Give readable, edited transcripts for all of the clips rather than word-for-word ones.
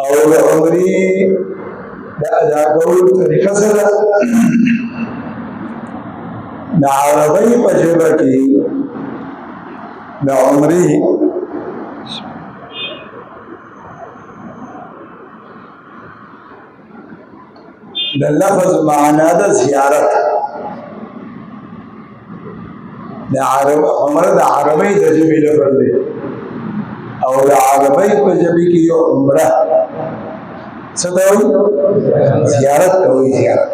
او د عمرې د ادا کولو طریقه سره د عربۍ په ژبه کې د عمرې د لفظ معنا د زیارت د عمره د عربۍ د ژبې لفظ دی او د عربۍ په ژبې کې یو عمره څه ته وایي زیارت ته وایي زیارت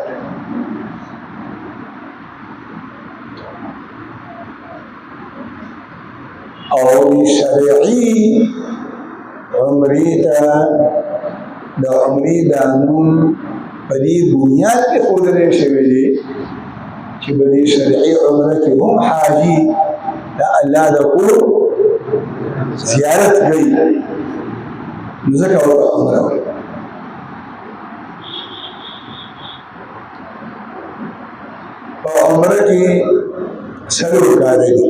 او شرعي عمرې ته د عمرې د نوم په دې بنیاد کې ښودلی شوی دی چې په دې شرعي عمره کې هم حاجي د الله د کور زیارت کوي نو ځکه ورته عمره وایي په عمره کې څلور کارونه دي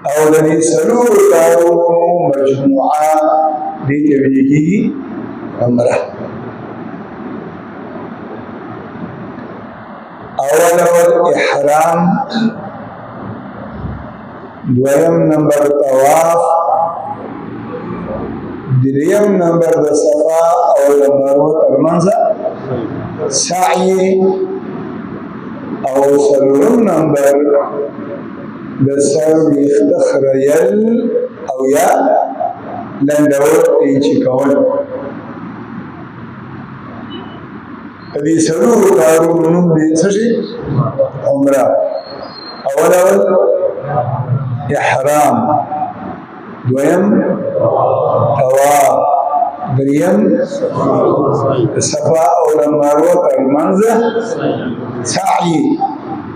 او د دې څلور کارونو مجموعه دې ته ویل کېږي عمره اول احرام دویم نمبر طواف دریم نمبر د صفا او د مروه ترمنځ سعی او څلورم نمبر د سر ویښته خریل او یا لنډول قیچي کول په دې څلورو کارونو نوم دی څه شي عمره اول احرام دویم طواف دریم صفا او د مروه ترمنځ سعی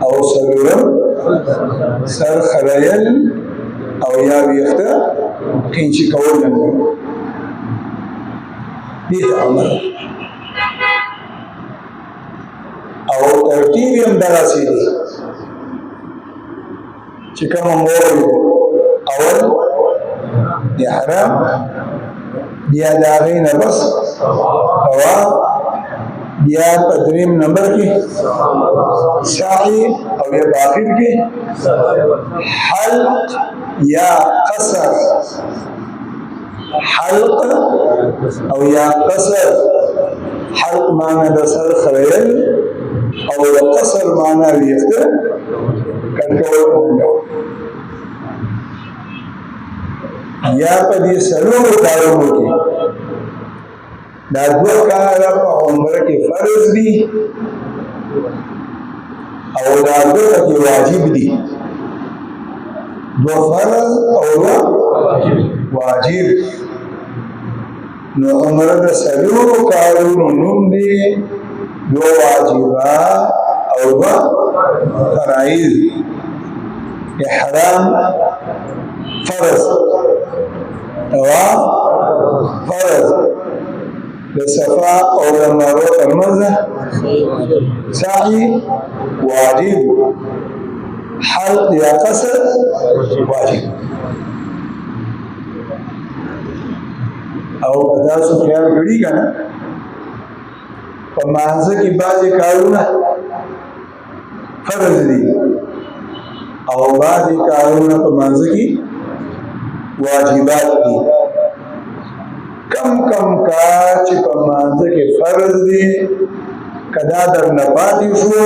او څلورم سر خریل او یا ویښته قینچي کول دې ته عمره او ترتیب یې همدغسې دی چې کوم ووایو اول احرام بیا د هغې نه بس طواف بیا په دریم نمبر کې سعی او یا په آخر کې حلق یا قصر حلق او یا قصر حلق معنی د سر خریل او د قصر معنی ویښته کټ کول یا په دې څلورو کارونو کې دا دوه کاره په عمره کې فرض دي او دا دوه کې واجب دي دوه فرض او واجب نو عمره د څلورو کارونو نوم دی دوه واجبه او دوه فرایض احرام فرض طواف فرض د صفا او د مروه ترمنځ سعی واجب حلق یا قصر واجب او تاسو خیال کړی کنه په مانځه کې بعضې کارونه فرض دي او بعضې کارونه په مانځه کې واجبات دي کم کم کار چې په مانځه کې فرض دي که دا درنه پاتې شو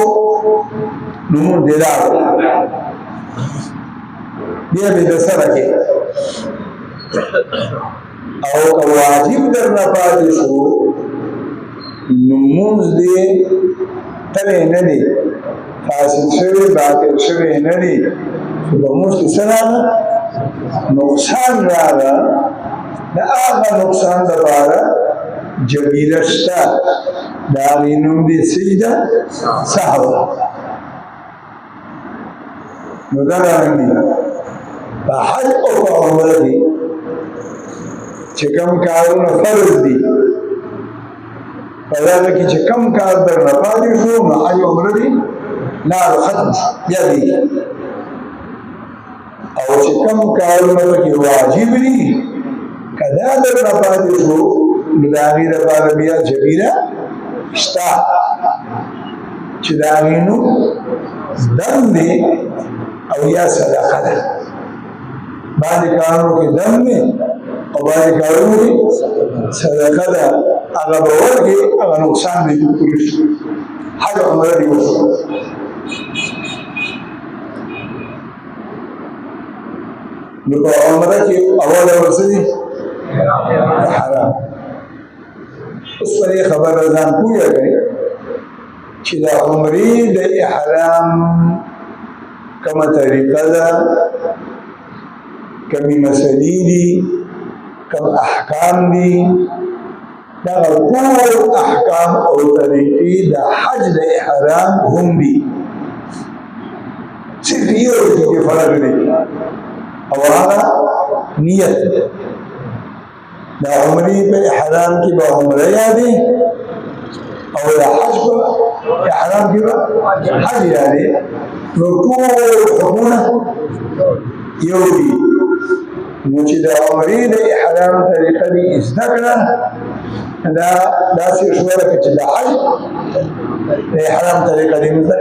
نو مونږ دې راغلو بیا به د سره کې او که واجب درنه پاتې شو نو مونږ دې تللی نه دي فاسد شوی باطل شوی نه دي خو په مونږ کې څه راغله نقصان راغله د هغه نقصان دپاره جبیره شته د هغې نوم دی سجده سهو نو دغرانګې په حج او په عمره کې چې کوم کارونه فرض دي په دغه کې چې کوم کار درنه پاتې شو نو حج عمره دي لارو ختم بیا دی او چې کوم کارونه پکې واجب دي که کدا درنه پاتې شو نو د هغې دپاره بیا جبیره شته چې د هغې نوم دم دی او یا صدقه ده بعضې کارونو کې دم دی او بعضې کارونو کې صدقه ده هغه به ورکړي هغه نقصان دی پوره شي حج عمره دې وشوه نو په عمره کې اوله ورڅه دي حرام اوس په دې خبره ځان پوه کړئ چې د عمرې د احرام کومه طریقه ده کومې مسلې دي کوم احکام دي دغه ټول احکام او طریقې د حج د احرام هم دي صرف یو کې فرق دی او هغه نیت د عمرې په احرام کې به عمره یادې او د حج په احرام کې به حج یادې نو ټول حکمونه یو دي نو چې د عمرې د احرام طریقه دې زده کړه دا داسې شوه لکه چې د حج د احرام طریقه دې زده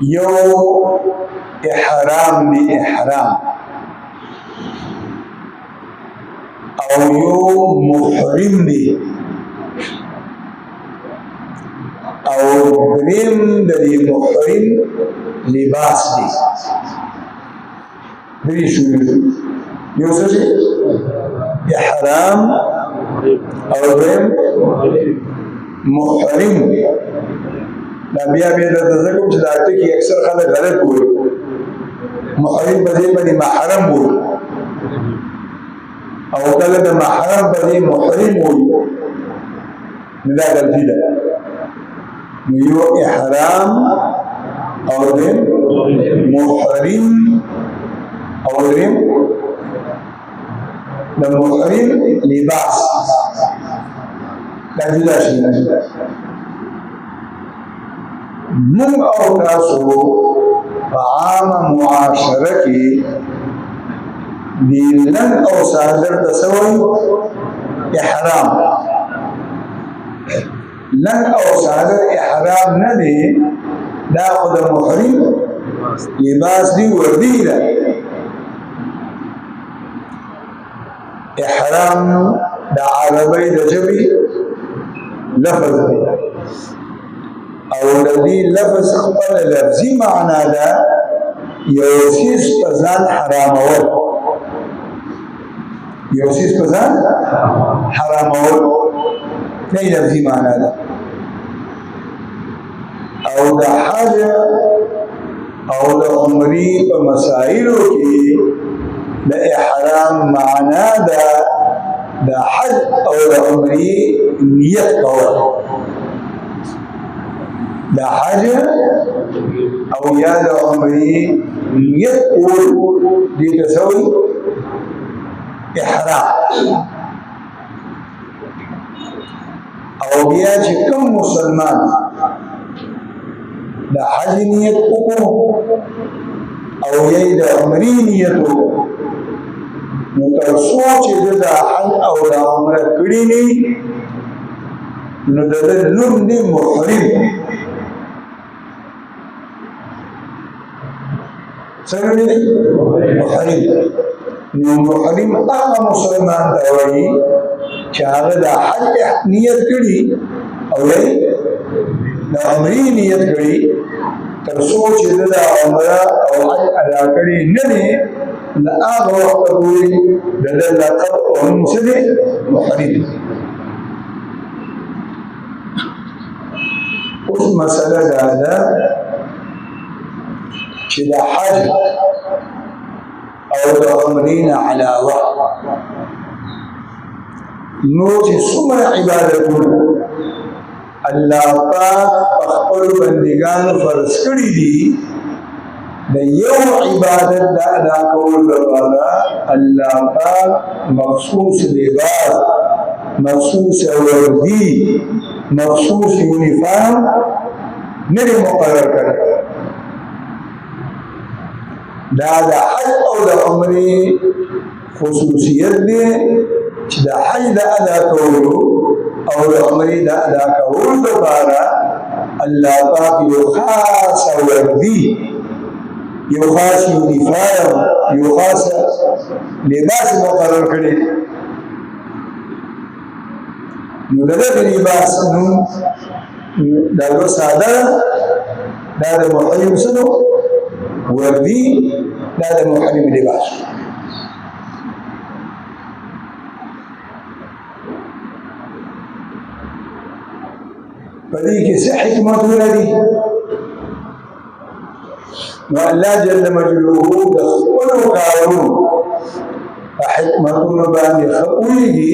یو احرام دی احرام او یو محرم دی او دریم دی محرم لباس دی دری شوی یو سشی احرام او دریم محرم دا بیا د ذکر چې دا ټکی اکثر خلک غلط وایي محرم په دې باندې محرم وایي او کله د محرم په دې محرم وایي نو دا غلطي ده نو یو احرام او دیم محرم او دیم د محرم لباس دا جدا شي من او تاسو په عامه معاشره کې دی لن او صادر د سوی احرام لن او صادر احرام نه دی دا خو د محرم لباس دی وردی ده احرام د عربی د ژبې لفظ دی او لدی لفظ خپل لفظی معنا ده یو سیز په ځان حرامول یو سیز په ځان حرامول نه لفظی معنا ده او د حج او د عمرې په مسائلو کې د احرام معنا ده د حج او د عمرې نیت کول د حج او یا د عمرې نیت کول دې ته سوی احرام او بیا چې کوم مسلمان د حج نیت وکړو او یا د عمرې نیت وکړو نو تر څو چې د حج او د عمره کړي نه نو د نوم دی محرم څنګه دی محرم نو محرم هغه مسلمان ته وایي چې هغه د حج نیت کړي او یا د عمرې نیت کړي تر څو چې د عمره او حج ادا کړي نه دي د هغه وخت پورې د لقب او نوم څه دی محرم اوس مسله دا ده چې د حج او د عمرې نه علاوه نور چې څومره عبادتونه الله پاک په خپل بندګانو فرض کړي دي د یو عبادت د ادا کولو لپاره الله پاک مخصوص لباس مخصوص وردی مخصوص یونیفارم نه مقرر کړی دا د حج او د عمرې خصوصیت دی چې د حج د ادا کولو او د عمرې د ادا کولو لپاره الله پاک یو خاص وردي یو خاص یونیفارم یو خاص لباس مقرر کړی نو دغه لباس نوم دا ساده دا د محرم سره وردي دا د محرم لباس پدې کې څه حکمتونه دي نو الله جل مجلاله د خپل کارونو په حکمتونو باندې خپلېږي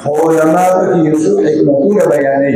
خو علما پکې یو څو حکمتونه بیانوي